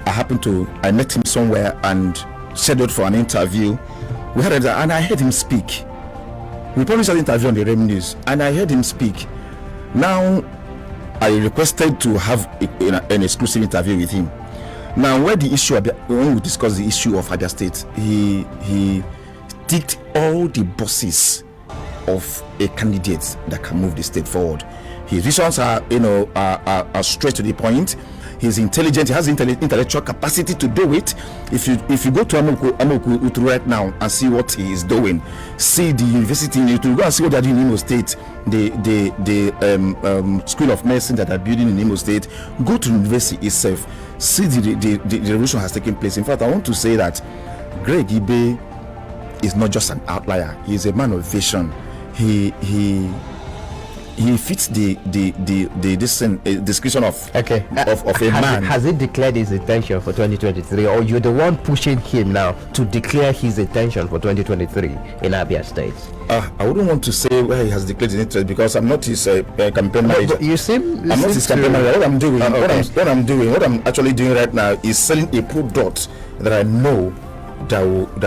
Speaker 2: I met him somewhere and scheduled for an interview. We had and I heard him speak. We published an interview on the Realm News, and I heard him speak. Now, I requested to have an exclusive interview with him. Now, when we discussed the issue of Abia State, he ticked all the boxes of a candidate that can move the state forward. His visions are straight to the point. He's intelligent. He has intellectual capacity to do it. If you go to Amoku Utru right now and see what he is doing, see the university in Utru, go and see what they're doing in Imo State, the School of Medicine that are building in Imo State. Go to the university itself, see the revolution has taken place. In fact, I want to say that Greg Ibe is not just an outlier. He is a man of vision. He fits the description of a man.
Speaker 1: Has he declared his intention for 2023, or you're the one pushing him now to declare his intention for 2023 in Abia State?
Speaker 2: I wouldn't want to say where he has declared his interest because I'm not his campaign manager. I'm not his campaign manager. What I'm actually doing right now is selling a product that I know that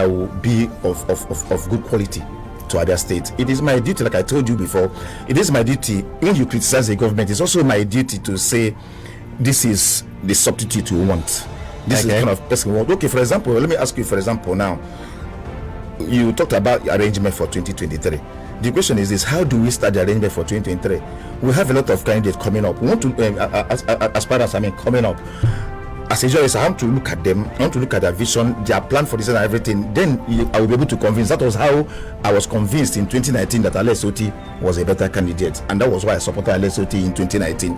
Speaker 2: will be of good quality to Abia State. It is my duty, like I told you before, it is my duty when you criticize the government, it's also my duty to say this is the substitute you want. This is the kind of person you want. Okay, for example, let me ask you, for example, now you talked about arrangement for 2023. The question is this: how do we start the arrangement for 2023? We have a lot of candidates coming up. We want to aspirants coming up. as a journalist, I want to look at them. I want to look at their vision, their plan for this and everything. Then I will be able to convince. That was how I was convinced in 2019 that Alex Otti was a better candidate, and that was why I supported Alex Otti in 2019.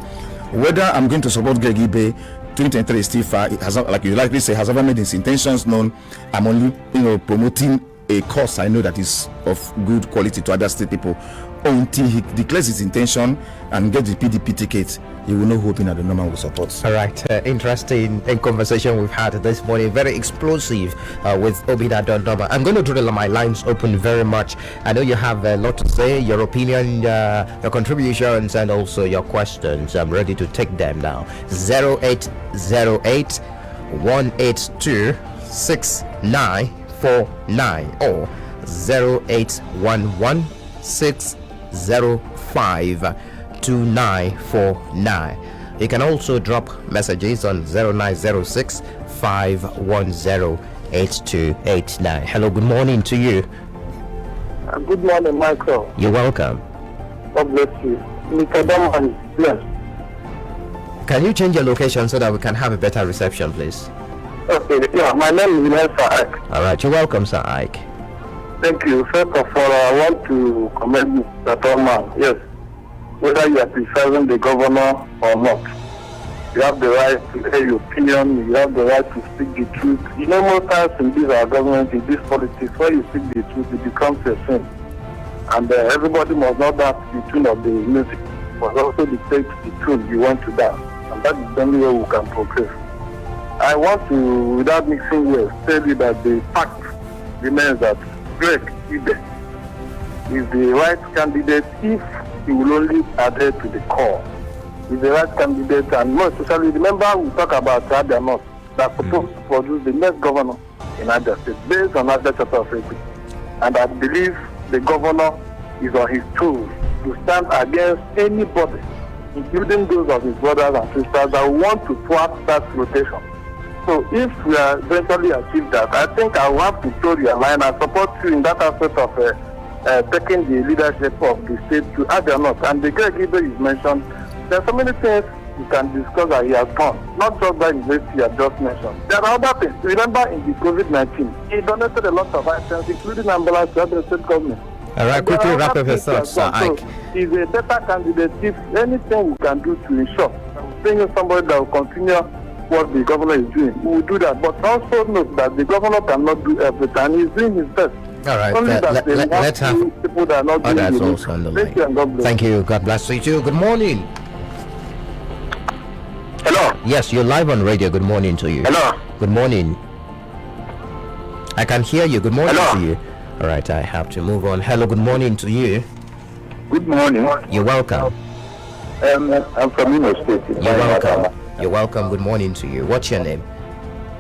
Speaker 2: Whether I'm going to support Greg Ibe, 2023 is still far. It has not, like you likely say, has never made his intentions known. I'm only, promoting a cause I know that is of good quality to other state people. Until he declares his intention and gets the PDP ticket, he will know who Obinna Donnoma will support.
Speaker 1: All right, interesting conversation we've had this morning. Very explosive with Obinna Donnoma. I'm going to draw my lines open very much. I know you have a lot to say, your opinion, your contributions, and also your questions. I'm ready to take them now. 0808 182 6949 or 0811 605 2949. You can also drop messages on 0906 510 8289. Hello, good morning to you.
Speaker 3: Good morning, Michael.
Speaker 1: You're welcome.
Speaker 3: God bless you. Mr. Donnoma, yes.
Speaker 1: Can you change your location so that we can have a better reception, please?
Speaker 3: Okay, yeah, my name is Sir Ike.
Speaker 1: All right, you're welcome, Sir Ike.
Speaker 3: Thank you. First of all, I want to commend Mr. Donnoma. Yes, whether you are criticizing the governor or not, you have the right to say your opinion, you have the right to speak the truth. Most times in this our government, in this politics, when you speak the truth, it becomes a sin. And everybody must not dance the tune of the music, but also dictate the tune you want to dance. And that is the only way we can progress. I want to, without mixing words, tell you that the fact remains that Greg Ibe is the right candidate if he will only adhere to the core. He's the right candidate, and more especially, remember we talk about Abia North that's supposed to produce the next governor in Abia State based on Abia Charter of Equity. And I believe the governor is on his toes to stand against anybody, including those of his brothers and sisters that want to thwart that rotation. So if we are eventually achieve that, I think I will have to toe your line and support you in that aspect of taking the leadership of the state to Abia North. And the Greg Ibe is mentioned. There are so many things you can discuss that he has done, not just that university you have just mentioned. There are other things. Remember in the COVID-19, he donated a lot of items, including ambulance to the state government.
Speaker 1: All right, quickly wrap up your thoughts, Sir Ike.
Speaker 3: So he's a better candidate if anything we can do to ensure bringing somebody that will continue what the governor is doing. We will do that. But also note that the governor cannot do everything, and he's doing his best.
Speaker 1: All right, let's have
Speaker 3: people that are not doing
Speaker 1: that's also on the line. Thank you. God bless you too. Good morning.
Speaker 3: Hello.
Speaker 1: Yes, you're live on radio. Good morning to you.
Speaker 3: Hello.
Speaker 1: Good morning. I can hear you. Good morning
Speaker 3: Hello.
Speaker 1: to you. All right, I have to move on. Hello, good morning to you.
Speaker 3: Good morning.
Speaker 1: You're welcome.
Speaker 3: I'm from Imo State.
Speaker 1: You're welcome. You're welcome. Good morning to you. What's your name?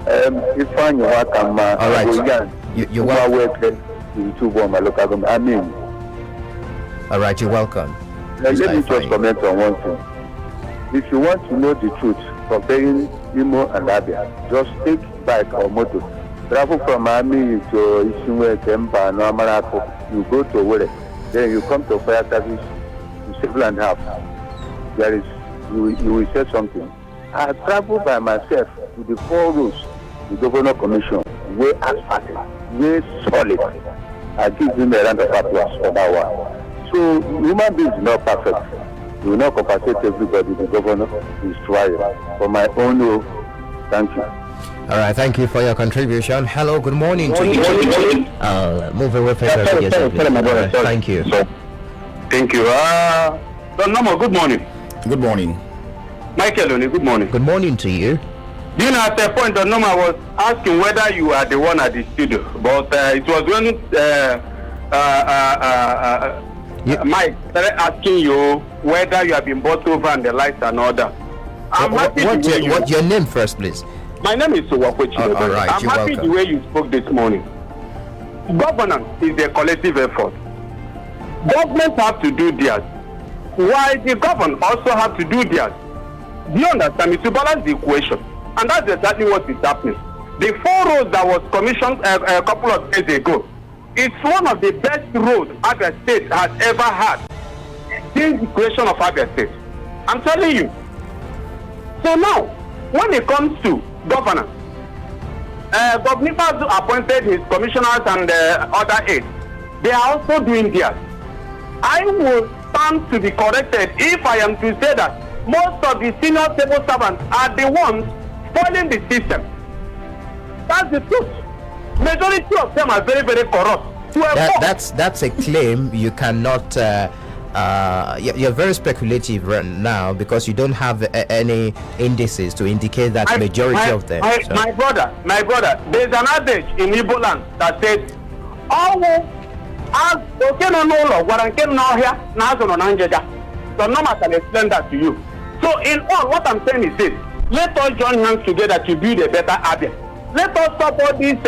Speaker 3: Ifeanyi Wakama.
Speaker 1: All right. You're welcome. All right, you're welcome.
Speaker 3: Let me just comment on one thing. If you want to know the truth comparing Imo and Abia, just take bike or motor. Travel from Ami to Ishinwe, Tempa, and Amarako. You go to Owerri. Then you come to fire service in 7.5. There is, you will say something. I travel by myself to the 4 roads, the governor commission, way asphalted, way solid. I give him a round of applause for that one. So human beings is not perfect. You will not compensate everybody. The governor is trying. For my own role, thank you.
Speaker 1: All right, thank you for your contribution. Hello, good morning to you. Move away from thank you.
Speaker 3: Thank you. Donnoma, good morning.
Speaker 2: Good morning.
Speaker 3: Michael Oni, good morning.
Speaker 1: Good morning to you.
Speaker 3: You know, at a point, Donnoma was asking whether you are the one at the studio, but it was when Mike started asking you whether you have been bought over and the lights and all that.
Speaker 1: What's your name first, please?
Speaker 3: My name is Sowakwechi.
Speaker 1: All right,
Speaker 3: I'm happy
Speaker 1: welcome.
Speaker 3: the way you spoke this morning. Governance is a collective effort. Governments have to do theirs, while the government also have to do theirs. Do you understand? It's to balance the equation, and that's exactly what is happening. The 4 roads that was commissioned a couple of days ago, it's one of the best roads Abia State has ever had since the creation of Abia State. I'm telling you. So now, when it comes to
Speaker 4: governance. Governor Ipazu appointed his commissioners and other aides. They are also doing theirs. I will stand to be corrected if I am to say that most of the senior civil servants are the ones spoiling the system. That's the truth. Majority of them are very, very corrupt.
Speaker 1: That's a claim you cannot. You're very speculative right now because you don't have any indices to indicate that majority of them.
Speaker 4: My brother, there's an adage in Igbo land that says, as okay no law, what I can know here, Nazo no Nanjaja. So no matter, can explain that to you. So in all, what I'm saying is this: let us join hands together to build a better Abia. Let us support this.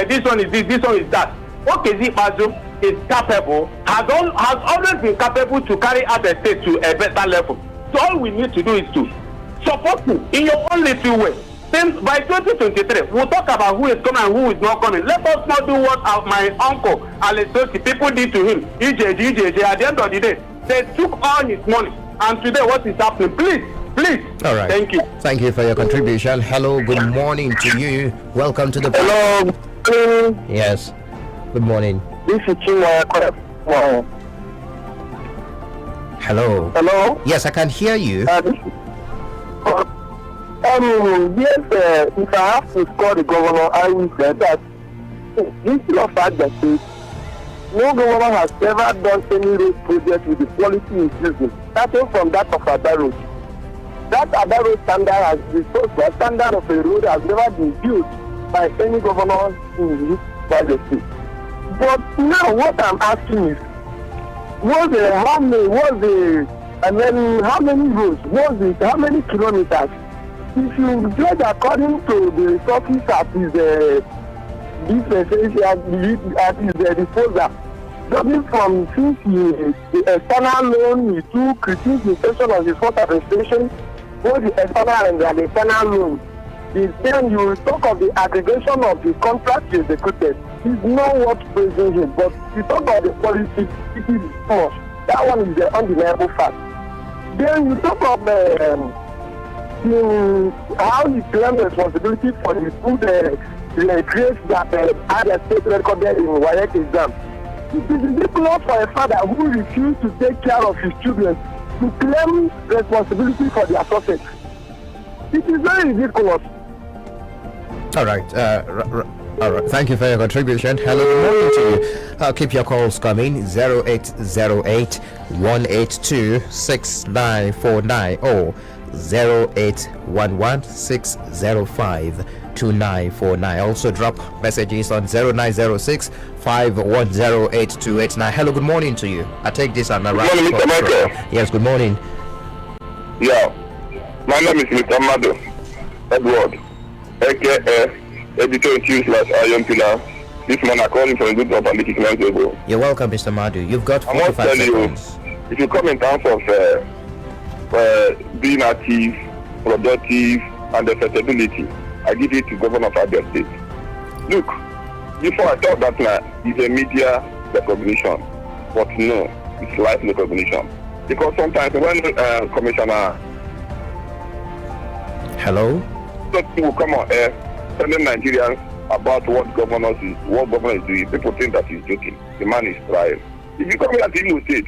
Speaker 4: This one is this one is that. Okay, Ipazu is capable, has always been capable to carry out a state to a better level. So all we need to do is to support you in your own little way. Then by 2023, we'll talk about who is coming and who is not coming. Let us not do what my uncle Alessandro people did to him. EJG, at the end of the day, they took all his money. And today, what is happening? Please.
Speaker 1: All right.
Speaker 4: Thank you.
Speaker 1: Thank you for your contribution. Hello, good morning to you. Welcome to the.
Speaker 3: Hello.
Speaker 1: Yes. Good morning.
Speaker 3: This is Chima.
Speaker 1: Hello.
Speaker 3: Hello.
Speaker 1: Yes, I can hear you.
Speaker 3: Yes, if I have to score the governor, I will say that instead of Abia State, no governor has ever done any road project with the quality increasing, starting from that of Ada Road. That Ada Road standard has the standard of a road has never been built by any governor in this Abia State. But now what I'm asking is, how many roads, how many kilometers? If you judge according to the resources at his disposal, judging from since the external loan he took, critique the session of the first administration, both the external and the internal loan, then you talk of the aggregation of the contract you executed. It's not what praising him, but you talk about the policy, it is much. That one is the undeniable fact. Then you talk of how he claimed responsibility for the food grades that Abia State recorded in WAEC exam. It is ridiculous for a father who refused to take care of his children to claim responsibility for their success. It is very ridiculous.
Speaker 1: All right. All right. Thank you for your contribution. Hello, good morning to you. Keep your calls coming. 0808 182 6949 or 0811 605 2949. Also drop messages on 0906 510 8289. Hello, good morning to you. I take this on the right.
Speaker 3: Good morning, Mr. Michael.
Speaker 1: Yes, good morning.
Speaker 3: Yeah, my name is Mr. Mado Edward, aka editor-in-chief/Iron Pillar. This man I call him from good of Ago.
Speaker 1: You're welcome, Mr. Madu. You've got 45
Speaker 3: tell
Speaker 1: seconds.
Speaker 3: You, if you come in terms of being active, productive, and accessibility, I give it to Governor of Abia State. Look, before I thought that it's a media recognition, but no, it's life recognition. Because sometimes when Commissioner
Speaker 1: Hello?
Speaker 3: People come on air telling Nigerians about what governor is doing. People think that he's joking. The man is trying. If you come here to Imo State,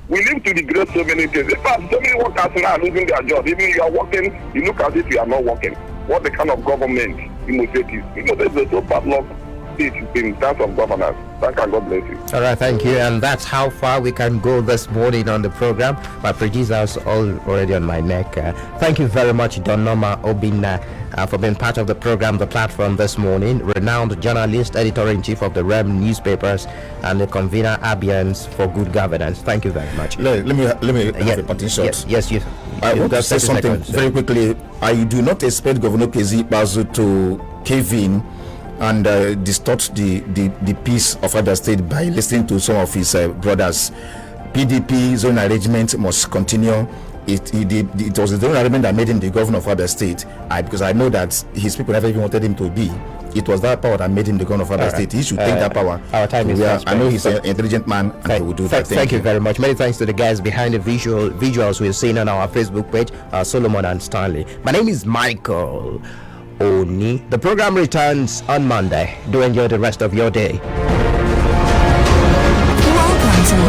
Speaker 3: we live to regret so many things. In fact, so many workers now are losing their job. Even if you are working, you look as if you are not working. What the kind of government Imo State is? Imo State is so padlocked in terms of governance. Thank you, God bless you.
Speaker 1: All right, thank you. And that's how far we can go this morning on the program. My producer's already on my neck. Thank you very much, Don Noma Obinna, for being part of the program, the platform this morning. Renowned journalist, editor-in-chief of the REM newspapers, and the convener Abians for Good Governance. Thank you very much.
Speaker 2: Let me have a parting shot.
Speaker 1: Yes, you.
Speaker 2: I want to say something very quickly. I do not expect Governor Kezi Bazu to cave in and distort the peace of Abia State by listening to some of his brothers. PDP zone arrangement must continue. it was the general arrangement that made him the governor of Abia State. Because I know that his people never even wanted him to be. It was that power that made him the governor of Abia State. He should take that power.
Speaker 1: Our time is fast.
Speaker 2: I know he's an intelligent man, and he will do that.
Speaker 1: Thank you very much. Many thanks to the guys behind the visuals we're seeing on our Facebook page, Solomon and Stanley. My name is Michael Oni. The program returns on Monday. Do enjoy the rest of your day.
Speaker 5: Welcome to